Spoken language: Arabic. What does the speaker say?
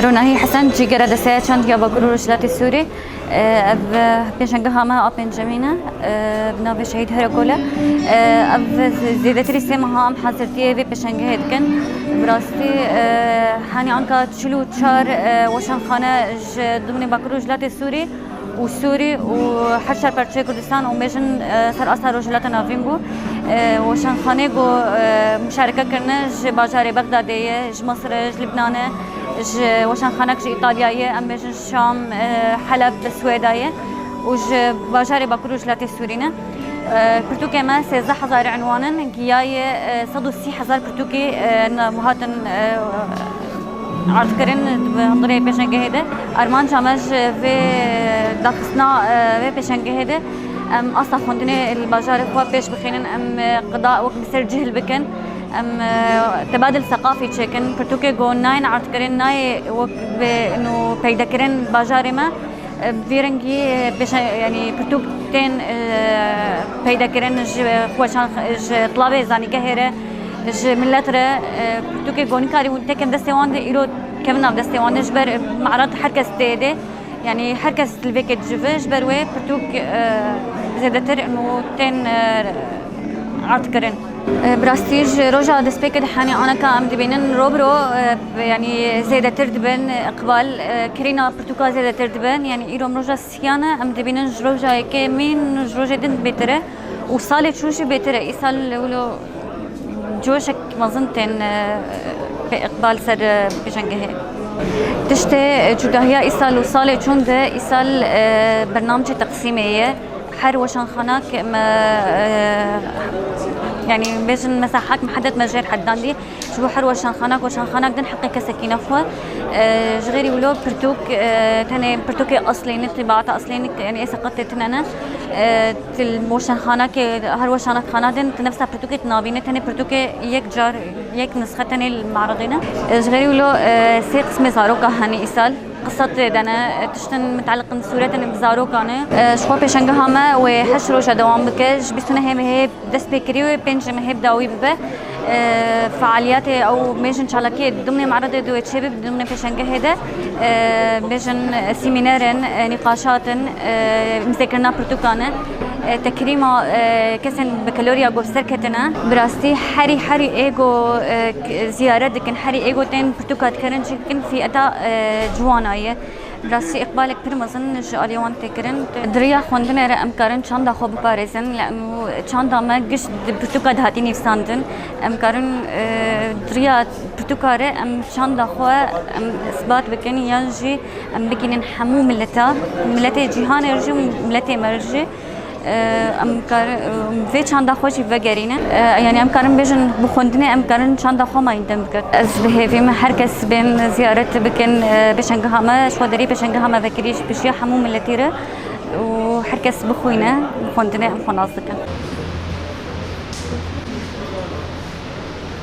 روناهي حسن جيجرا دسيا چند یا بکرو رشلات سوری پیشنگاه همه آپن جمینه بنابه شهید هرکوله زیادتری سیم هم حاضرتیه و پیشنگاه دکن براستی هنی آنکا چلو چار وشان خانه ضمن بکرو رشلات سوری و سوری و هر شهر پرچه کردستان و میشن سر اثر رشلات نافین بو وشان خانه گو مشارکت کرنه ج بازار بغدادیه ج مصر ج لبنانه ج وشان خانه ج ایتالیایه ام میشن شام حلب سویدایه و ج بازار بکرو رشلات سورینه پرتوکه ما 13000 عنوانن گیای 130,000 پرتوکی مهاتن عرض کردن هندره پیشنگاه ده ارمان جامج و داخسنا و پیشنگاه ده ام اصلا خوندنه البازار خوا پیش بخینن ام قضاء وقت بسر جهل بکن ام تبادل ثقافي تشكن برتوكي جو ناين عرض كرن ناي وقت انه پیدا کرن بازار ما بيرنجي بش يعني برتوكتين پیدا کرن خوشان طلبه زاني كهره ملتره برتوكي جو نكاري ونتكن دستوان ايرو كمنا دستوان جبر معرض حركه ستيده يعني حركه الفيكت جوفج بروي برتوك زيادتر انه تين عرض كرن براستيج روجا دسبيك دحاني انا كام دبينن روبرو يعني زيادتر دبن اقبال كرينا برتوكا زيادتر دبن يعني ايروم روجا سيانا ام دبينن روجا هيك مين روجا دن بيتره وصالت شوشي بيتره يصل ولو جوشك مظنتن باقبال سر بجنجه تشتي جداهيا إيصال وصالة شون ده إيصال برنامج تقسيمية حر وشان خناك يعني بيجن مساحات محدد مجال حدان دي شو حر وشان خناك دن حقي كسكينة فوا غيري ولو برتوك تاني برتوكي أصلي نطباعات أصلي يعني سقطت تنانا وشان خناك هر وشان خنا دن نفسها برتوكي تنابينة تاني برتوكي يك جار يك نسخة تاني المعرضينة غيري ولو سي قسم زاروكا هاني إيصال قصة دنا تشتن متعلق بسورة بزاروكانه شو بيشنجها ما وحشروا دوام بكج بسنة هي دس بكري وبنج هي بداوي ببه فعاليات او ميجن شالكي ضمن معرض دوت شباب ضمن بيشنجه هذا ميجن سيمينارن نقاشات مذكرنا برتقانه تكريمه كسن بكالوريا جو سركتنا براستي حري ايجو زياره دكن حري ايجو تن برتقات كرن كن في اتا جوانايه براسي اقبالك برمزن جاليوان تكرن دريا خوندن ر امكارن چاندا خو بارزن لانه چاندا ما گش برتقاد هاتي نفساندن امكارن دريا برتقاره ام چاندا خو ام اثبات بكن ينجي ام بكن حمو ملته جهان يرجو ملته مرجي امكار في چاندا خوشي وگرينه يعني امكارن بيجن بخوندنه امكارن چاندا خو ما يندم بكت از بهيفي ما هر کس بين زيارت بكن بشنگها ما شو دري بشنگها ما فكريش بشي حمو ملتيره وهر کس بخوينه بخوندنه ام خناصك